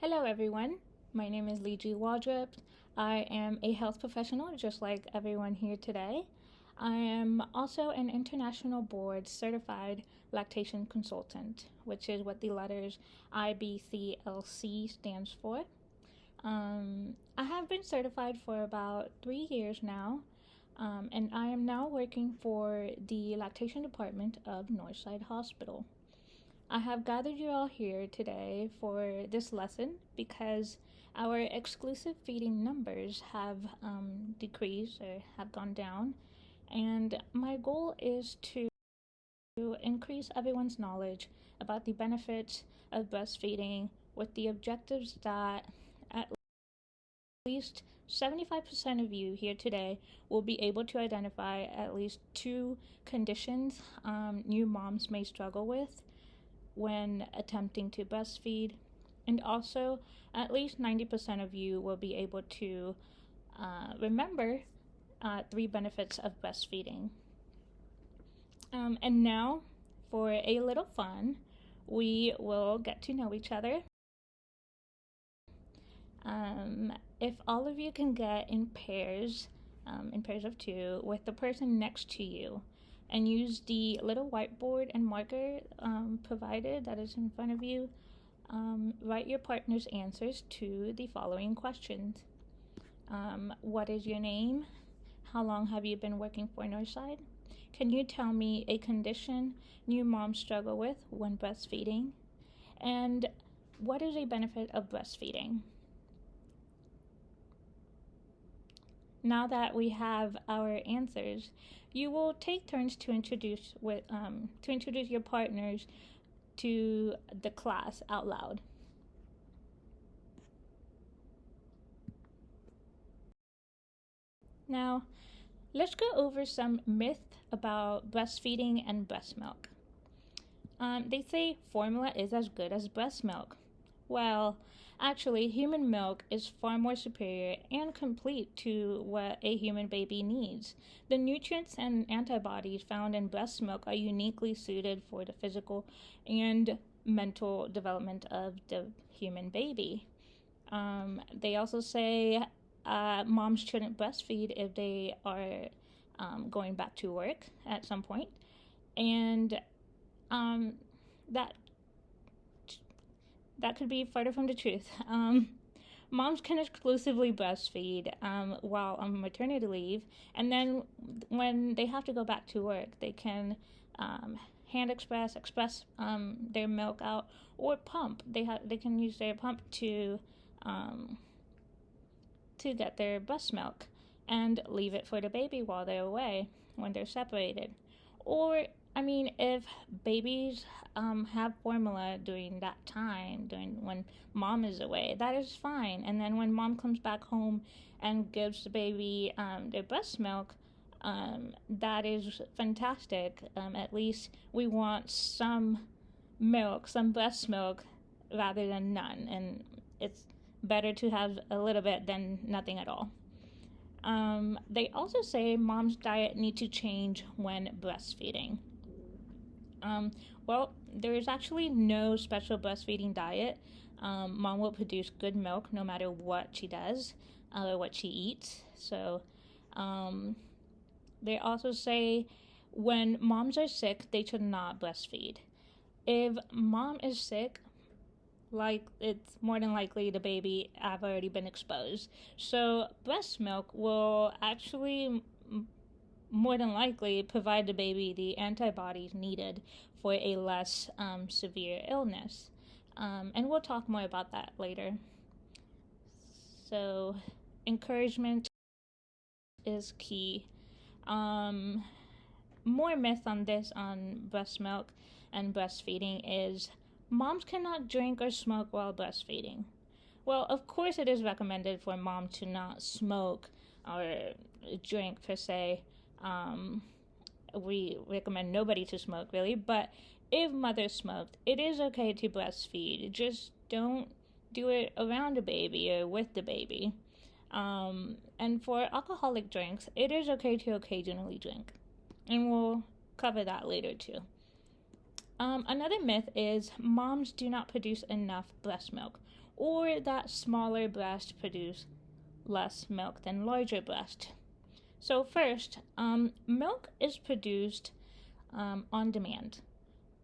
Hello everyone, my name is Lee G. Waldrop. I am a health professional just like everyone here today. I am also an international board certified lactation consultant, which is what the letters IBCLC stands for. I have been certified for about 3 years now, and I am now working for the lactation department of Northside Hospital. I have gathered you all here today for this lesson because our exclusive feeding numbers have decreased or have gone down, and my goal is to increase everyone's knowledge about the benefits of breastfeeding with the objectives that at least 75% of you here today will be able to identify at least two conditions new moms may struggle with when attempting to breastfeed, and also at least 90% of you will be able to remember 3 benefits of breastfeeding. And now, for a little fun, we will get to know each other. If all of you can get in pairs of 2 with the person next to you, and use the little whiteboard and marker provided that is in front of you, write your partner's answers to the following questions. What is your name? How long have you been working for Northside? Can you tell me a condition new moms struggle with when breastfeeding? And what is a benefit of breastfeeding? Now that we have our answers, you will take turns to introduce your partners to the class out loud. Now, let's go over some myths about breastfeeding and breast milk. They say formula is as good as breast milk. Well, actually, human milk is far more superior and complete to what a human baby needs. The nutrients and antibodies found in breast milk are uniquely suited for the physical and mental development of the human baby. They also say moms shouldn't breastfeed if they are going back to work at some point, and that could be further from the truth. Moms can exclusively breastfeed while on maternity leave, and then when they have to go back to work, they can hand express their milk out, or pump. They can use their pump to get their breast milk and leave it for the baby while they're away when they're separated. Or if babies have formula during that time, when mom is away, that is fine. And then when mom comes back home and gives the baby their breast milk, that is fantastic. At least we want some milk, some breast milk, rather than none. And it's better to have a little bit than nothing at all. They also say mom's diet need to change when breastfeeding. Well, there is actually no special breastfeeding diet. Mom will produce good milk no matter what she does or what she eats. So they also say when moms are sick, they should not breastfeed. If mom is sick, it's more than likely the baby have already been exposed. So breast milk will actually more than likely provide the baby the antibodies needed for a less severe illness. And we'll talk more about that later. So encouragement is key. More myth on breast milk and breastfeeding is moms cannot drink or smoke while breastfeeding. Well, of course it is recommended for mom to not smoke or drink per se. We recommend nobody to smoke, really, but if mother smoked, it is okay to breastfeed. Just don't do it around the baby or with the baby. And for alcoholic drinks, it is okay to occasionally drink, and we'll cover that later too. Another myth is moms do not produce enough breast milk, or that smaller breasts produce less milk than larger breasts. So, first, milk is produced on demand,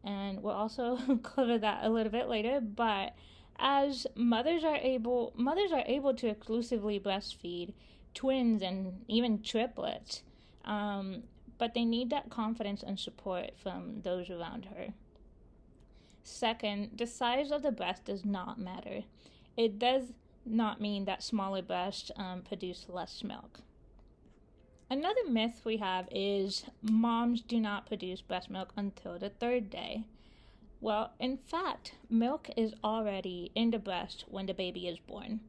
and we'll also cover that a little bit later. But as mothers are able to exclusively breastfeed twins and even triplets, um, but they need that confidence and support from those around her. Second, the size of the breast does not matter. It does not mean that smaller breasts produce less milk. Another myth we have is moms do not produce breast milk until the third day. Well, in fact, milk is already in the breast when the baby is born.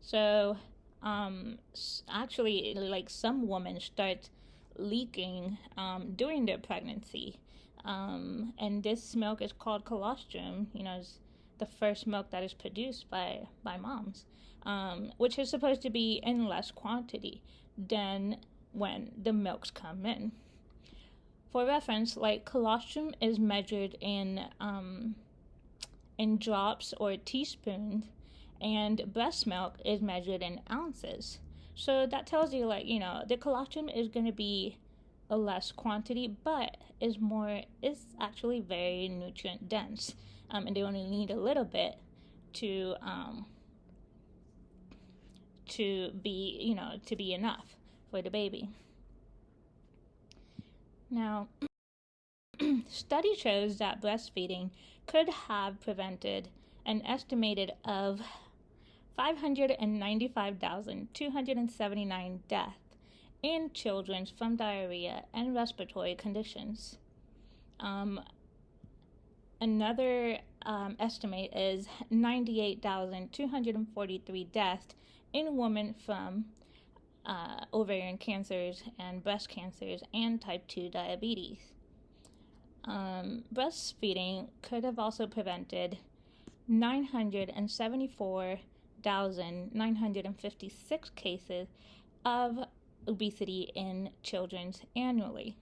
So, actually, like some women start leaking during their pregnancy. And this milk is called colostrum, is the first milk that is produced by moms, which is supposed to be in less quantity than when the milks come in. For reference, like colostrum is measured in drops or teaspoons, and breast milk is measured in ounces. So that tells you, the colostrum is going to be a less quantity, but is actually very nutrient dense, and they only need a little bit to be enough for the baby. Now, study shows that breastfeeding could have prevented an estimated of 595,279 deaths in children from diarrhea and respiratory conditions. Another estimate is 98,243 deaths in women from ovarian cancers and breast cancers and type 2 diabetes. Breastfeeding could have also prevented 974,956 cases of obesity in children annually.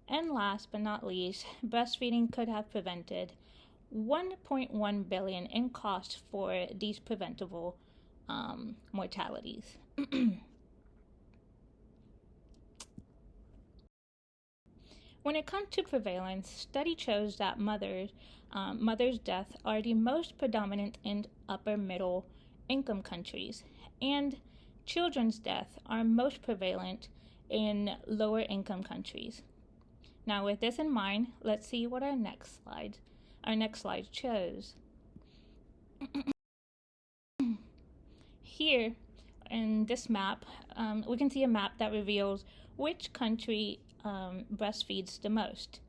And last but not least, breastfeeding could have prevented 1.1 billion in costs for these preventable mortalities. When it comes to prevalence, study shows that mothers' deaths are the most predominant in upper middle income countries, and children's deaths are most prevalent in lower income countries. Now, with this in mind, let's see what our next slide shows. Here in this map, we can see a map that reveals which country breastfeeds the most.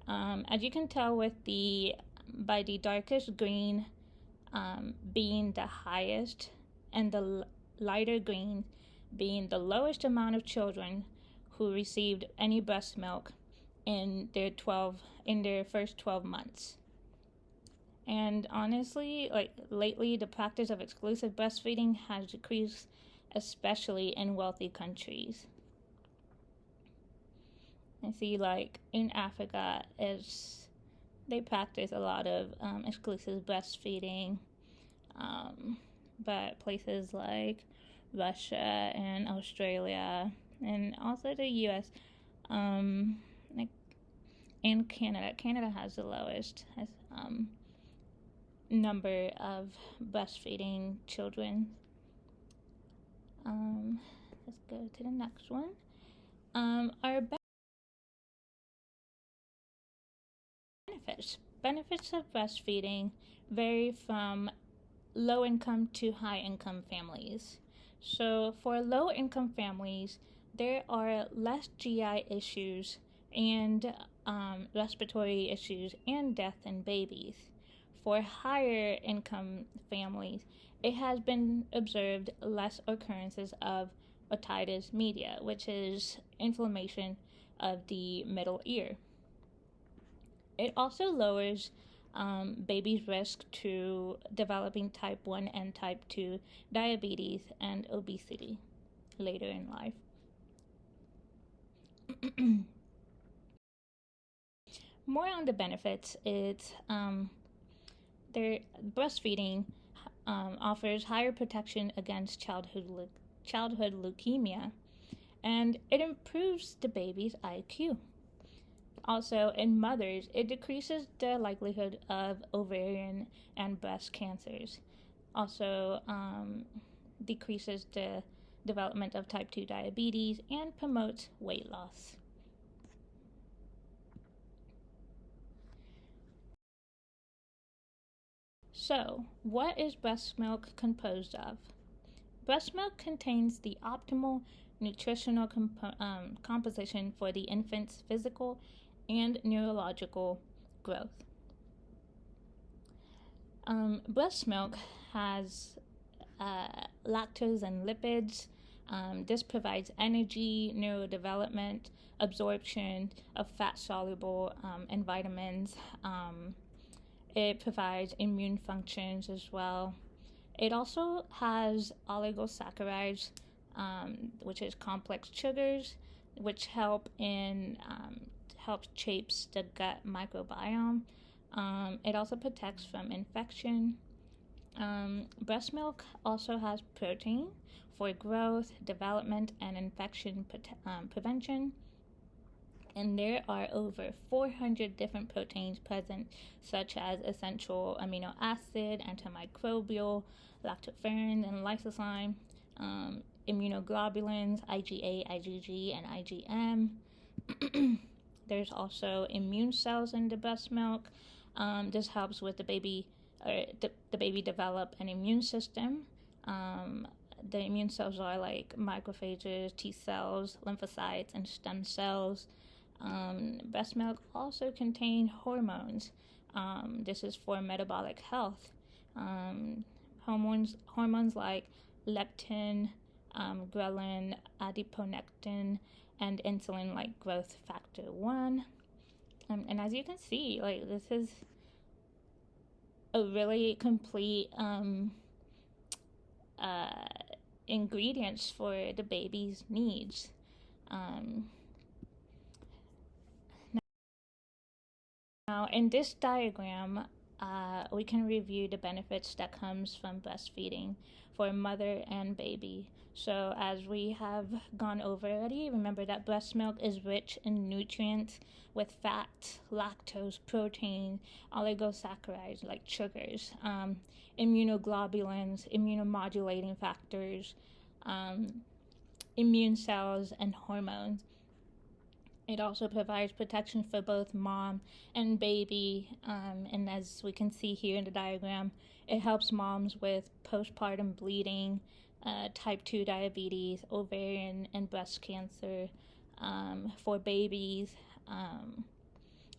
As you can tell by the darkest green being the highest and the lighter green being the lowest amount of children who received any breast milk in their first 12 months. And honestly, lately, the practice of exclusive breastfeeding has decreased, especially in wealthy countries. I see, in Africa, they practice a lot of exclusive breastfeeding, but places like Russia and Australia, and also the U.S. And Canada. Canada has the lowest number of breastfeeding children. Let's go to the next one. Our benefits of breastfeeding vary from low income to high income families. So for low income families, there are less GI issues and respiratory issues and death in babies. For higher income families, it has been observed less occurrences of otitis media, which is inflammation of the middle ear. It also lowers babies' risk to developing type 1 and type 2 diabetes and obesity later in life. more on the benefits, their breastfeeding offers higher protection against childhood leukemia, and it improves the baby's IQ. Also, in mothers, it decreases the likelihood of ovarian and breast cancers. Also, decreases the development of type 2 diabetes and promotes weight loss. So, what is breast milk composed of? Breast milk contains the optimal nutritional composition for the infant's physical and neurological growth. Breast milk has lactose and lipids. This provides energy, neurodevelopment, absorption of fat soluble and vitamins. It provides immune functions as well. It also has oligosaccharides, which is complex sugars, which helps shapes the gut microbiome. It also protects from infection. Breast milk also has protein for growth, development, and infection prevention. And there are over 400 different proteins present, such as essential amino acid, antimicrobial, lactoferrin, and lysozyme, immunoglobulins, IgA, IgG, and IgM. There's also immune cells in the breast milk. This helps with the baby develop an immune system. The immune cells are like macrophages, T cells, lymphocytes, and stem cells. Breast milk also contains hormones. This is for metabolic health. Hormones like leptin, ghrelin, adiponectin, and insulin like growth factor 1. And as you can see, like this is a really complete ingredients for the baby's needs. Now, in this diagram, we can review the benefits that comes from breastfeeding for mother and baby. So, as we have gone over already, remember that breast milk is rich in nutrients with fat, lactose, protein, oligosaccharides like sugars, immunoglobulins, immunomodulating factors, immune cells, and hormones. It also provides protection for both mom and baby, and as we can see here in the diagram, it helps moms with postpartum bleeding, type 2 diabetes, ovarian and breast cancer. For babies,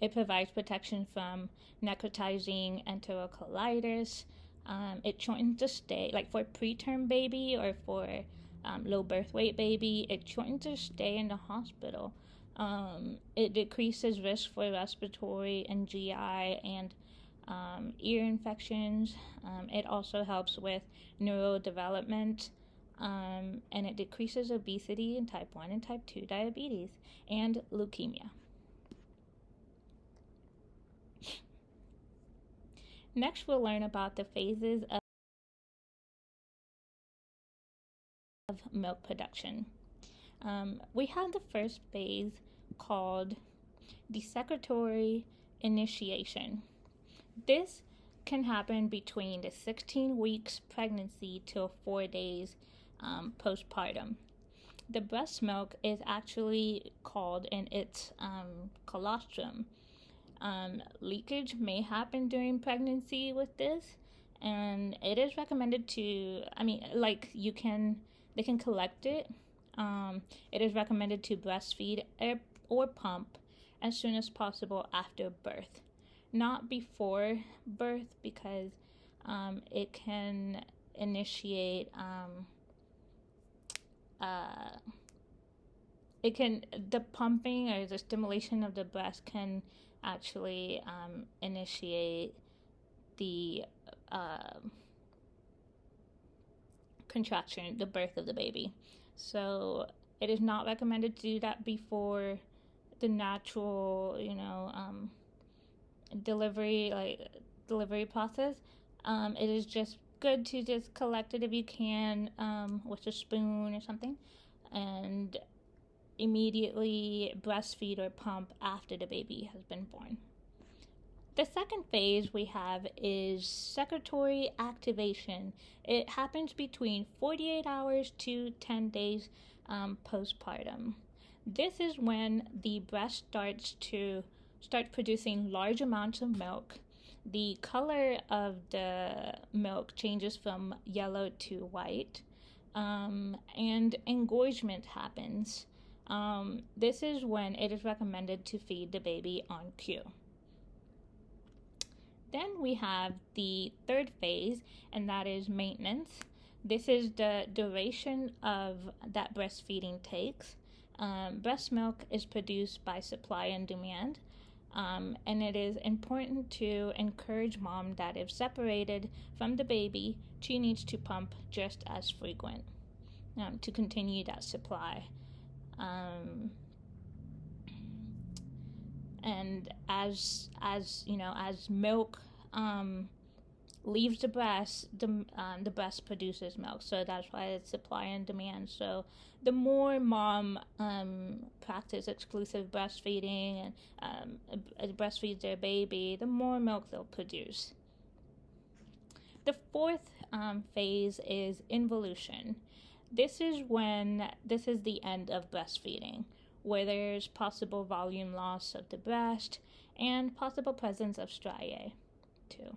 it provides protection from necrotizing enterocolitis. It shortens the stay, like for preterm baby or for low birth weight baby, it shortens the stay in the hospital. It decreases risk for respiratory and GI and ear infections. It also helps with neurodevelopment, and it decreases obesity and type 1 and type 2 diabetes and leukemia. Next, we'll learn about the phases of milk production. We have the first phase called the secretory initiation. This can happen between the 16 weeks pregnancy till 4 days postpartum. The breast milk is actually called in its colostrum. Leakage may happen during pregnancy with this, and it is recommended to, they can collect it. It is recommended to breastfeed or pump as soon as possible after birth, not before birth, because it can initiate the pumping or the stimulation of the breast can actually initiate the contraction, the birth of the baby. So it is not recommended to do that before the natural, delivery like delivery process, it is just good to just collect it if you can, with a spoon or something, and immediately breastfeed or pump after the baby has been born. The second phase we have is secretory activation. It happens between 48 hours to 10 days postpartum. This is when the breast start producing large amounts of milk. The color of the milk changes from yellow to white, and engorgement happens. This is when it is recommended to feed the baby on cue. Then we have the third phase, and that is maintenance. This is the duration of that breastfeeding takes. Breast milk is produced by supply and demand, and it is important to encourage mom that if separated from the baby, she needs to pump just as frequent to continue that supply. And as you know, as milk leaves the breast, the breast produces milk. So that's why it's supply and demand. So the more mom practice exclusive breastfeeding and breastfeeds their baby, the more milk they'll produce. The fourth phase is involution. This is the end of breastfeeding, where there's possible volume loss of the breast and possible presence of striae too.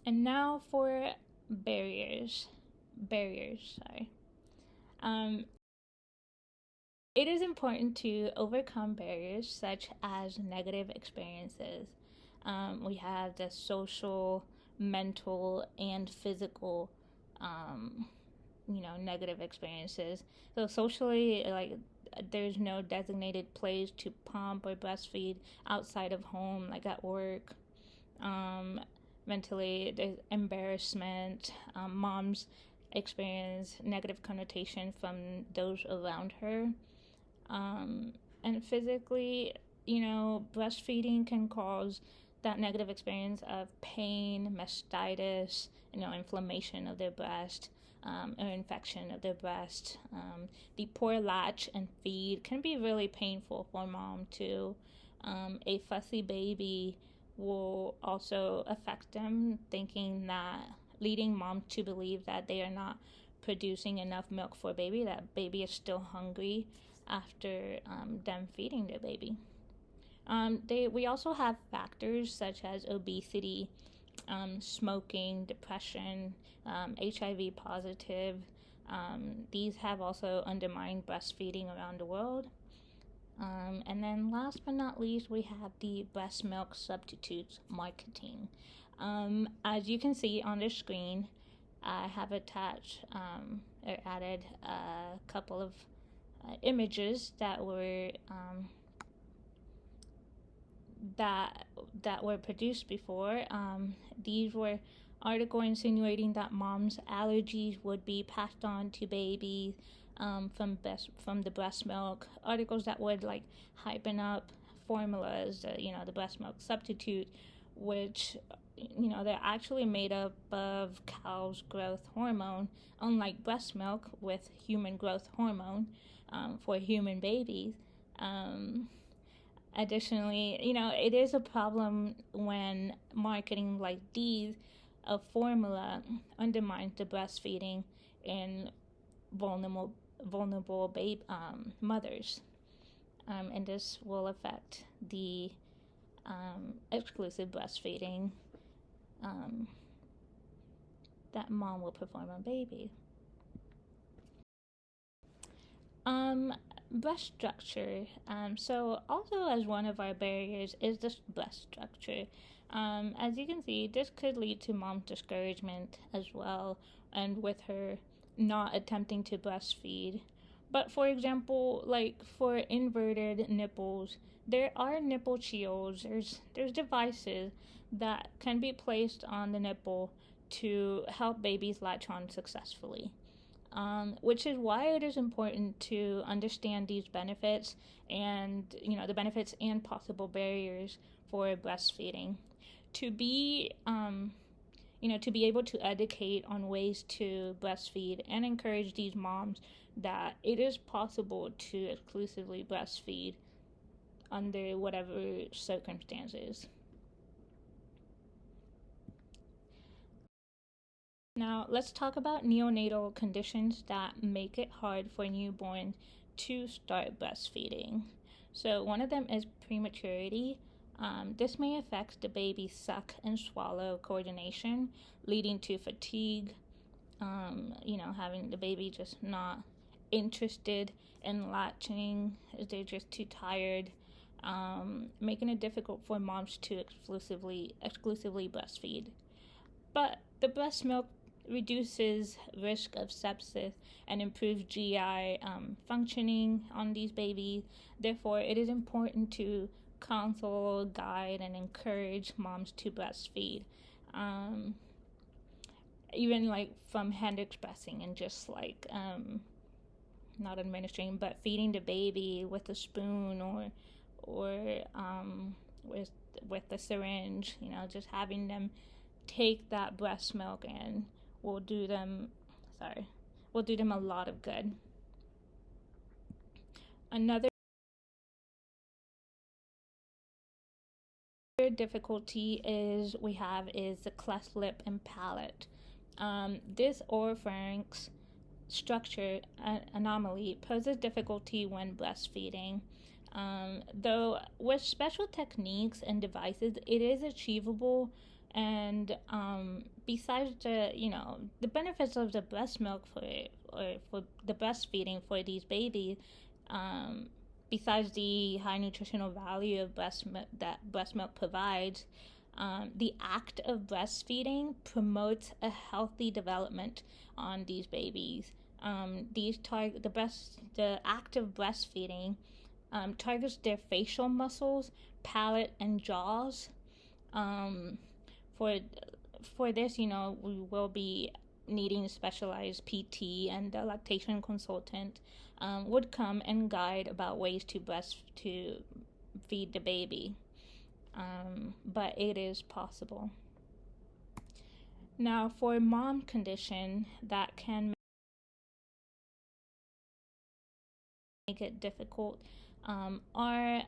And now for barriers. Sorry. It is important to overcome barriers such as negative experiences. We have the social, mental, and physical, negative experiences. So socially, like, there's no designated place to pump or breastfeed outside of home, like at work. Mentally, there's embarrassment. Moms experience negative connotation from those around her. And physically, breastfeeding can cause that negative experience of pain, mastitis, inflammation of their breast, or infection of their breast. The poor latch and feed can be really painful for mom too. A fussy baby will also affect them, leading mom to believe that they are not producing enough milk for baby, that baby is still hungry after them feeding their baby. We also have factors such as obesity, smoking, depression, HIV positive. These have also undermined breastfeeding around the world. And then last but not least, we have the breast milk substitutes marketing. As you can see on the screen, I have attached or added a couple of images that were that were produced before. These were articles insinuating that mom's allergies would be passed on to babies from the breast milk. Articles that would hypen up formulas, the breast milk substitute, which they're actually made up of cow's growth hormone, unlike breast milk with human growth hormone for human babies. Additionally, it is a problem when marketing like these of formula undermines the breastfeeding in vulnerable mothers, and this will affect the exclusive breastfeeding that mom will perform on baby. Breast structure. So also as one of our barriers is the breast structure. As you can see, this could lead to mom's discouragement as well, and with her not attempting to breastfeed. But for example, for inverted nipples, there are nipple shields. There's devices that can be placed on the nipple to help babies latch on successfully. which is why it is important to understand these benefits and, the benefits and possible barriers for breastfeeding. To be, to be able to educate on ways to breastfeed and encourage these moms that it is possible to exclusively breastfeed under whatever circumstances. Now, let's talk about neonatal conditions that make it hard for newborns to start breastfeeding. So, one of them is prematurity. This may affect the baby's suck and swallow coordination, leading to fatigue, having the baby just not interested in latching, they're just too tired, making it difficult for moms to exclusively breastfeed. But the breast milk reduces risk of sepsis and improves GI functioning on these babies. Therefore, it is important to counsel, guide, and encourage moms to breastfeed. Even like from hand expressing and just like not administering, but feeding the baby with a spoon or with the syringe. Just having them take that breast milk and will do them a lot of good. Another difficulty is the cleft lip and palate. This oropharynx structure anomaly poses difficulty when breastfeeding. Though with special techniques and devices, it is achievable. And besides the benefits of the breast milk for the breastfeeding for these babies, besides the high nutritional value of that breast milk provides, the act of breastfeeding promotes a healthy development on these babies. The act of breastfeeding targets their facial muscles, palate, and jaws. For this, we will be needing specialized PT, and the lactation consultant would come and guide about ways to feed the baby. But it is possible. Now, for a mom condition that can make it difficult are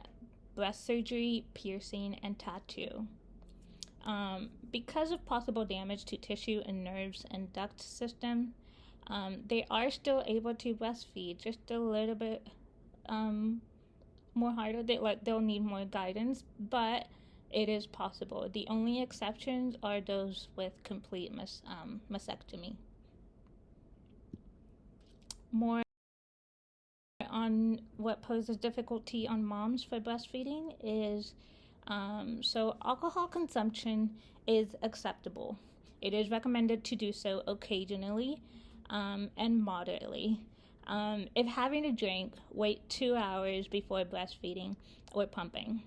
breast surgery, piercing, and tattoo. Because of possible damage to tissue and nerves and duct system, they are still able to breastfeed, just a little bit more harder. They'll need more guidance, but it is possible. The only exceptions are those with complete mastectomy. More on what poses difficulty on moms for breastfeeding is so alcohol consumption is acceptable. It is recommended to do so occasionally and moderately. If having a drink, wait 2 hours before breastfeeding or pumping.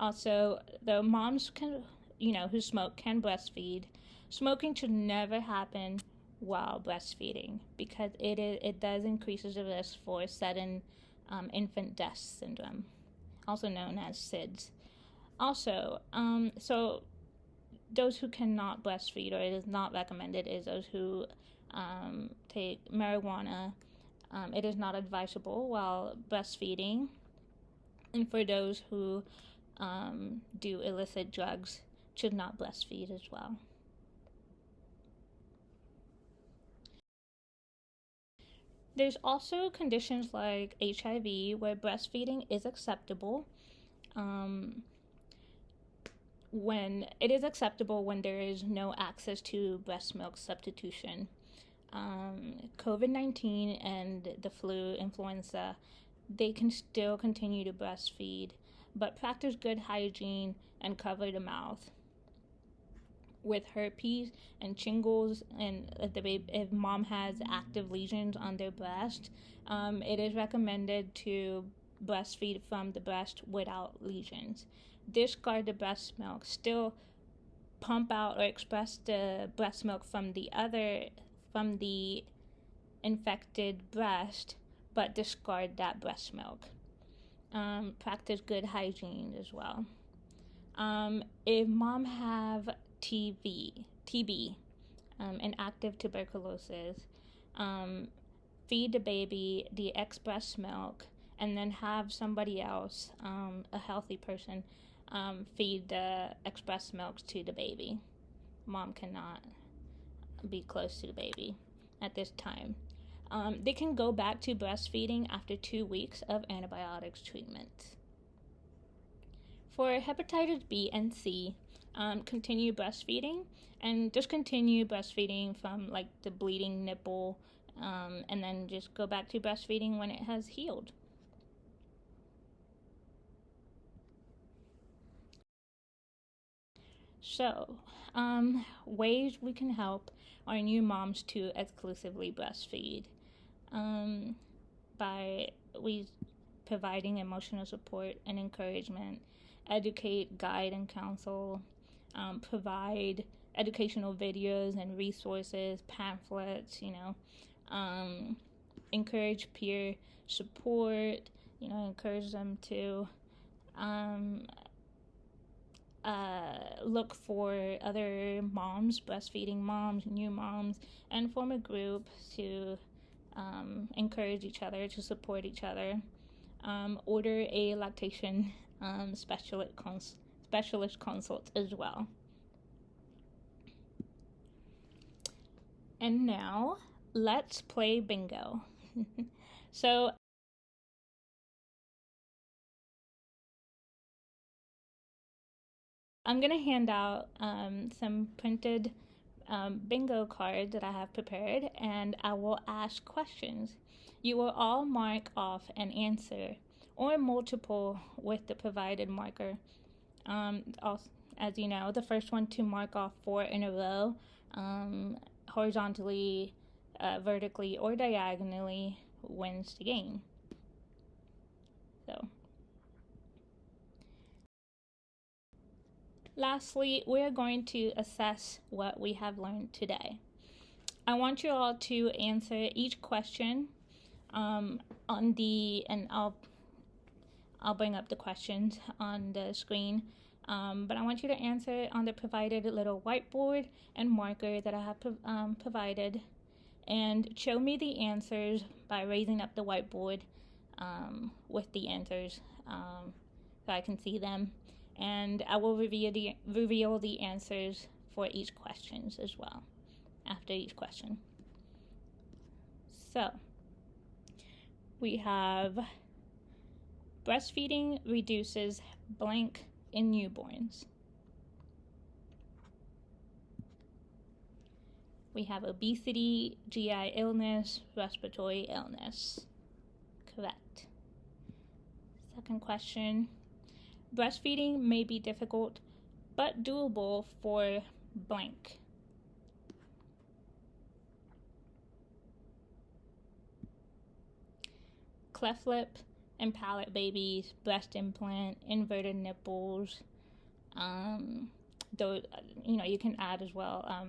Also, the moms who smoke can breastfeed. Smoking should never happen while breastfeeding because it does increases the risk for sudden infant death syndrome, also known as SIDS. Also, so those who cannot breastfeed, or it is not recommended, is those who take marijuana. It is not advisable while breastfeeding. And for those who do illicit drugs, should not breastfeed as well. There's also conditions like HIV where breastfeeding is acceptable. When there is no access to breast milk substitution. COVID-19 and the flu, influenza, they can still continue to breastfeed, but practice good hygiene and cover the mouth. With herpes and shingles, and if mom has active lesions on their breast, it is recommended to breastfeed from the breast without lesions. Discard the breast milk. Still pump out or express the breast milk from the infected breast, but discard that breast milk. Practice good hygiene as well. If mom have TB, and active tuberculosis, feed the baby the ex-breast milk, and then have somebody else, a healthy person, feed the ex-breast milk to the baby. Mom cannot be close to the baby at this time. They can go back to breastfeeding after 2 weeks of antibiotics treatment. For hepatitis B and C, continue breastfeeding, and just continue breastfeeding from like the bleeding nipple, and then just go back to breastfeeding when it has healed. So, ways we can help our new moms to exclusively breastfeed, by providing emotional support and encouragement, educate, guide, and counsel, provide educational videos and resources, pamphlets, encourage peer support, encourage them to look for other moms, breastfeeding moms, new moms, and form a group to encourage each other, to support each other. Order a lactation specialist consult as well. And now, let's play bingo. So, I'm going to hand out some printed bingo cards that I have prepared, and I will ask questions. You will all mark off an answer or multiple with the provided marker. Also, as you know, the first one to mark off 4 in a row, horizontally, vertically, or diagonally, wins the game. So, lastly, we're going to assess what we have learned today. I want you all to answer each question and I'll bring up the questions on the screen. But I want you to answer on the provided little whiteboard and marker that I have provided, and show me the answers by raising up the whiteboard with the answers so I can see them. And I will reveal the answers for each question as well after each question. So, we have breastfeeding reduces blank in newborns. We have obesity, GI illness, respiratory illness. Correct. Second question. Breastfeeding may be difficult, but doable for blank. Cleft lip and palate babies, breast implant, inverted nipples. Though, you can add as well,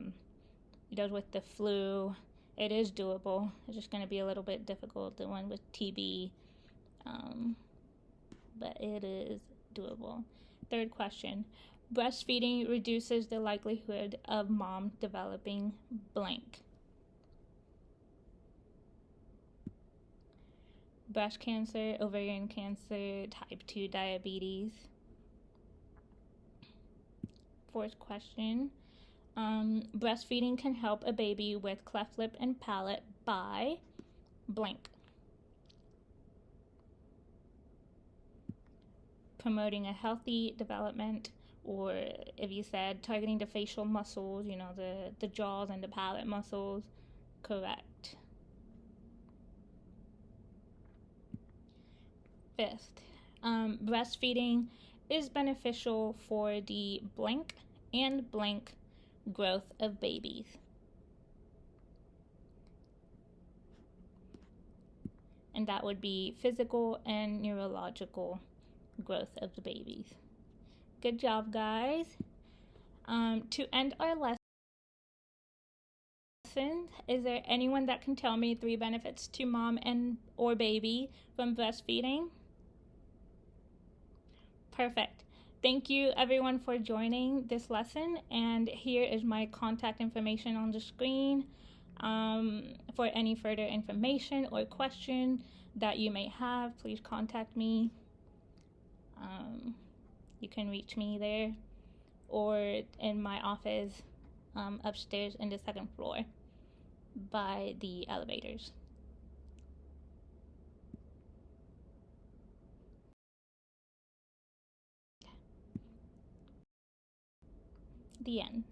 those with the flu. It is doable. It's just going to be a little bit difficult, the one with TB, but it is doable. Third question. Breastfeeding reduces the likelihood of mom developing blank. Breast cancer, ovarian cancer, type 2 diabetes. Fourth question. Breastfeeding can help a baby with cleft lip and palate by blank. Promoting a healthy development, or if you said targeting the facial muscles, the jaws and the palate muscles. Correct. Fifth, breastfeeding is beneficial for the blank and blank growth of babies. And that would be physical and neurological growth of the babies. Good job, guys. To end our Is there anyone that can tell me 3 benefits to mom and or baby from breastfeeding? Perfect. Thank you everyone for joining this lesson, and here is my contact information on the screen. For any further information or question that you may have, please contact me. You can reach me there or in my office upstairs in the 2nd floor by the elevators. The end.